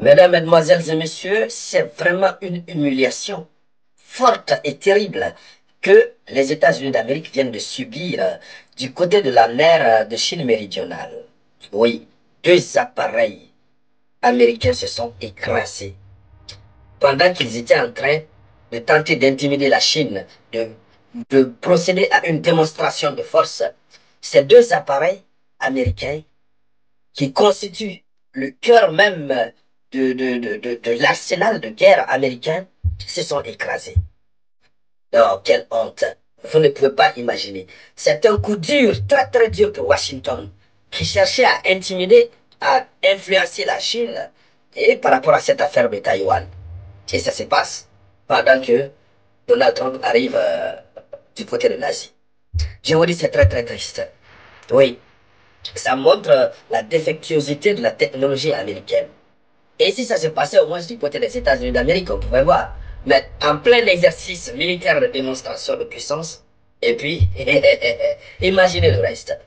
Mesdames, Mesdemoiselles et Messieurs, c'est vraiment une humiliation forte et terrible que les États-Unis d'Amérique viennent de subir du côté de la mer de Chine méridionale. Oui, deux appareils américains se sont écrasés pendant qu'ils étaient en train de tenter d'intimider la Chine, de procéder à une démonstration de force. Ces deux appareils américains qui constitue le cœur même de l'arsenal de guerre américain, se sont écrasés. Oh, quelle honte! Vous ne pouvez pas imaginer. C'est un coup dur, très très dur pour Washington, qui cherchait à intimider, à influencer la Chine, et par rapport à cette affaire de Taïwan. Et ça se passe pendant que Donald Trump arrive du côté de l'Asie. Je vous dis, c'est très très triste. Oui, ça montre la défectuosité de la technologie américaine. Et si ça se passait au moins du côté des États-Unis d'Amérique, on pouvait voir. Mais en plein exercice militaire de démonstration de puissance, et puis, imaginez le reste.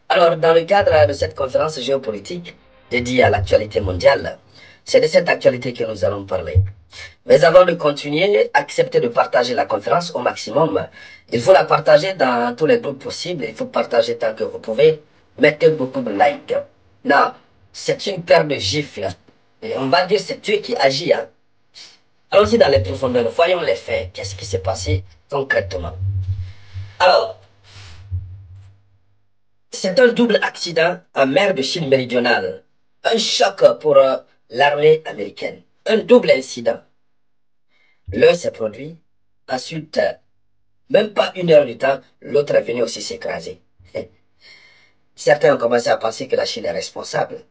Alors, dans le cadre de cette conférence géopolitique dédiée à l'actualité mondiale, c'est de cette actualité que nous allons parler. Mais avant de continuer, acceptez de partager la conférence au maximum. Il faut la partager dans tous les groupes possibles. Il faut partager tant que vous pouvez. Mettez beaucoup de likes. Non, c'est une paire de gifles. Et on va dire c'est Dieu qui agit. Hein. Allons-y dans les profondeurs. Voyons les faits. Qu'est-ce qui s'est passé concrètement? Alors, c'est un double accident en mer de Chine méridionale. Un choc pour l'armée américaine. Un double incident. L'un s'est produit. Ensuite, même pas une heure du temps, l'autre est venu aussi s'écraser. Certains ont commencé à penser que la Chine est responsable.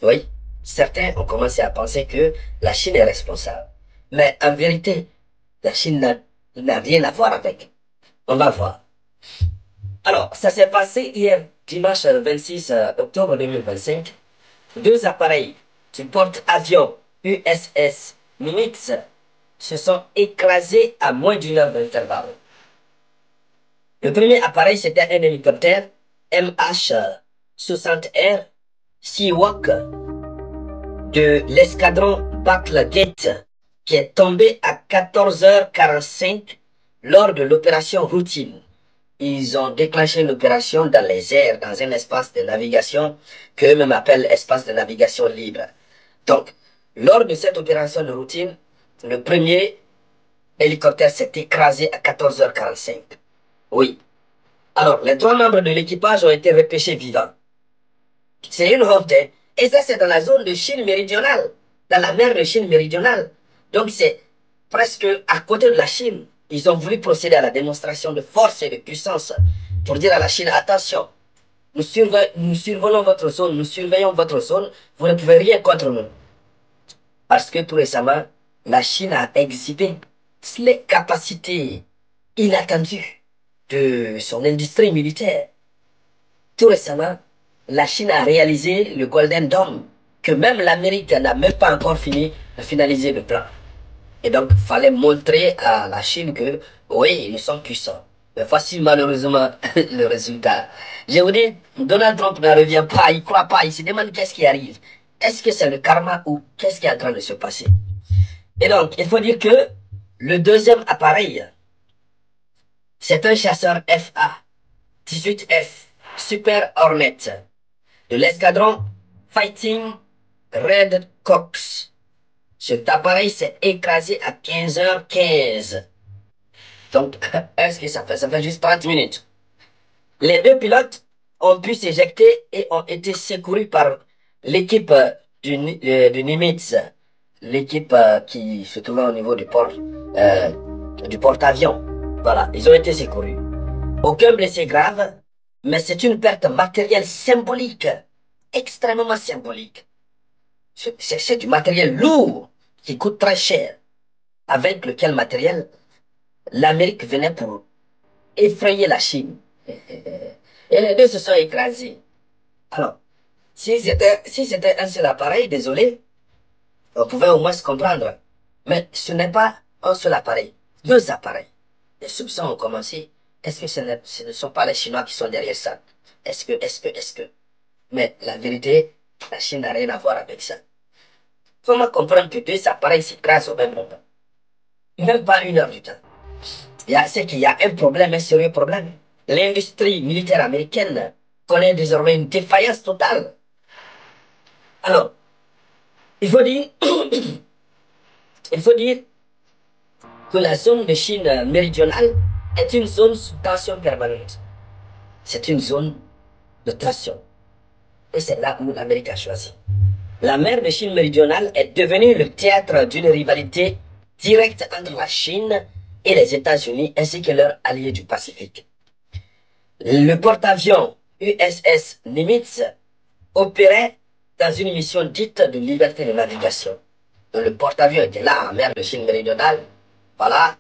Oui, certains ont commencé à penser que la Chine est responsable. Mais en vérité, la Chine n'a rien à voir avec. On va voir. Alors, ça s'est passé hier, dimanche 26 octobre 2025. Deux appareils du porte-avions USS Nimitz se sont écrasés à moins d'une heure d'intervalle. Le premier appareil, c'était un hélicoptère MH-60R Seahawk de l'escadron Battlegate qui est tombé à 14h45 lors de l'opération routine. Ils ont déclenché l'opération dans les airs, dans un espace de navigation qu'eux-mêmes appellent espace de navigation libre. Donc, lors de cette opération de routine, le premier hélicoptère s'est écrasé à 14h45. Oui. Alors, les trois membres de l'équipage ont été repêchés vivants. C'est une honte, hein? Et ça, c'est dans la zone de Chine méridionale, dans la mer de Chine méridionale. Donc, c'est presque à côté de la Chine. Ils ont voulu procéder à la démonstration de force et de puissance pour dire à la Chine, attention, nous survolons votre zone, nous surveillons votre zone, vous ne pouvez rien contre nous. Parce que tout récemment, la Chine a exhibé les capacités inattendues de son industrie militaire. Tout récemment, la Chine a réalisé le Golden Dome, que même l'Amérique n'a même pas encore fini de finaliser le plan. Et donc, il fallait montrer à la Chine que, oui, nous sommes puissants. Mais voici malheureusement le résultat. Je vous dis, Donald Trump ne revient pas, il ne croit pas, il se demande qu'est-ce qui arrive. Est-ce que c'est le karma ou qu'est-ce qui est en train de se passer? Et donc, il faut dire que le deuxième appareil, c'est un chasseur FA-18F Super Hornet de l'escadron Fighting Red Cox. Cet appareil s'est écrasé à 15h15. Donc, est-ce que ça fait? Ça fait juste 30 minutes. Les deux pilotes ont pu s'éjecter et ont été secourus par l'équipe du Nimitz, l'équipe qui se trouvait au niveau du porte-avions. Voilà, ils ont été secourus. Aucun blessé grave, mais c'est une perte matérielle symbolique, extrêmement symbolique. C'est du matériel lourd qui coûte très cher, avec lequel matériel l'Amérique venait pour effrayer la Chine. Et les deux se sont écrasés. Alors, si c'était un seul appareil, désolé, on pouvait au moins se comprendre. Mais ce n'est pas un seul appareil, deux appareils. Les soupçons ont commencé. Est-ce que ce ne sont pas les Chinois qui sont derrière ça? Est-ce que? Mais la vérité, la Chine n'a rien à voir avec ça. Comment comprendre que deux appareils s'écrasent au même moment? Même pas une heure du temps. C'est qu'il y a un problème, un sérieux problème. L'industrie militaire américaine connaît désormais une défaillance totale. Alors, il faut dire, il faut dire que la zone de Chine méridionale est une zone sous tension permanente. C'est une zone de tension. Et c'est là où l'Amérique a choisi. La mer de Chine méridionale est devenue le théâtre d'une rivalité directe entre la Chine et les États-Unis ainsi que leurs alliés du Pacifique. Le porte-avions USS Nimitz opérait dans une mission dite de liberté de navigation. Donc, le porte-avions était là en mer de Chine méridionale. Voilà,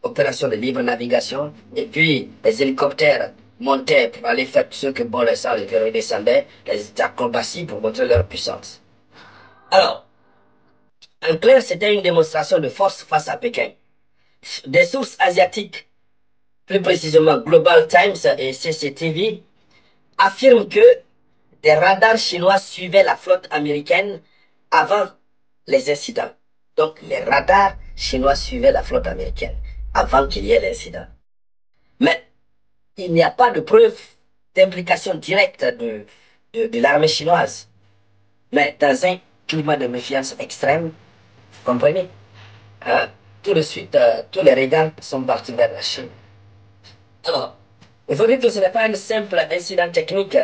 opération de libre navigation. Et puis, les hélicoptères montaient pour aller faire ce que bon les sangs et redescendaient, les acrobaties pour montrer leur puissance. Alors, en clair, c'était une démonstration de force face à Pékin. Des sources asiatiques, plus précisément Global Times et CCTV, affirment que des radars chinois suivaient la flotte américaine avant les incidents. Donc, les radars chinois suivaient la flotte américaine avant qu'il y ait l'incident. Mais il n'y a pas de preuve d'implication directe de l'armée chinoise. Mais dans un climat de méfiance extrême, vous comprenez, tout de suite, tous les regards sont partis vers la Chine. Alors, il faut dire que ce n'est pas un simple incident technique.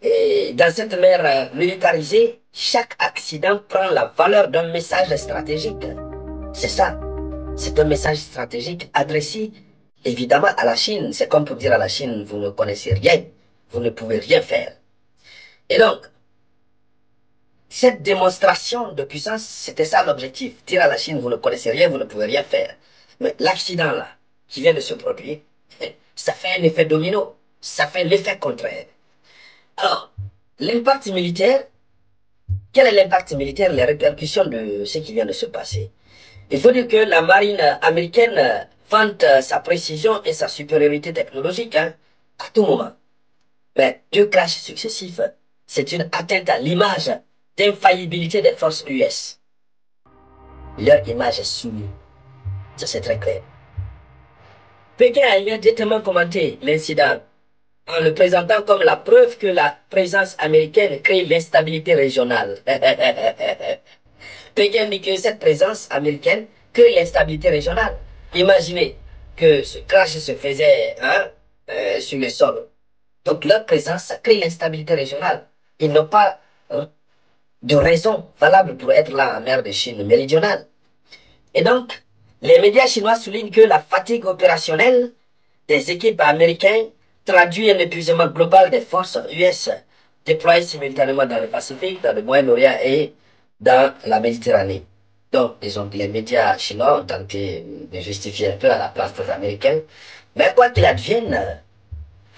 Et dans cette mer militarisée, chaque accident prend la valeur d'un message stratégique. C'est ça. C'est un message stratégique adressé évidemment à la Chine. C'est comme pour dire à la Chine, vous ne connaissez rien, vous ne pouvez rien faire. Et donc, cette démonstration de puissance, c'était ça l'objectif. Dire à la Chine, vous ne connaissez rien, vous ne pouvez rien faire. Mais l'accident là, qui vient de se produire, ça fait un effet domino. Ça fait l'effet contraire. Alors, l'impact militaire, quel est l'impact militaire, les répercussions de ce qui vient de se passer? Il faut dire que la marine américaine vante sa précision et sa supériorité technologique à tout moment. Mais deux crashs successifs, c'est une atteinte à l'image d'infaillibilité des forces US. Leur image est soumise. Ça, c'est très clair. Pékin a immédiatement commenté l'incident en le présentant comme la preuve que la présence américaine crée l'instabilité régionale. Pékin dit que cette présence américaine crée l'instabilité régionale. Imaginez que ce crash se faisait sur le sol. Donc leur présence, ça crée l'instabilité régionale. Ils n'ont pas de raison valable pour être là en mer de Chine méridionale. Et donc, les médias chinois soulignent que la fatigue opérationnelle des équipes américaines traduit un épuisement global des forces US déployées simultanément dans le Pacifique, dans le Moyen-Orient et dans la Méditerranée. Donc, disons que les médias chinois ont tenté de justifier un peu à la place des Américains. Mais quoi qu'il advienne,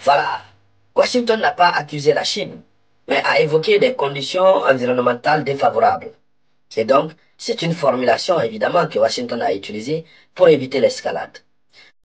voilà, Washington n'a pas accusé la Chine, mais a évoqué des conditions environnementales défavorables. Et donc, c'est une formulation évidemment que Washington a utilisée pour éviter l'escalade.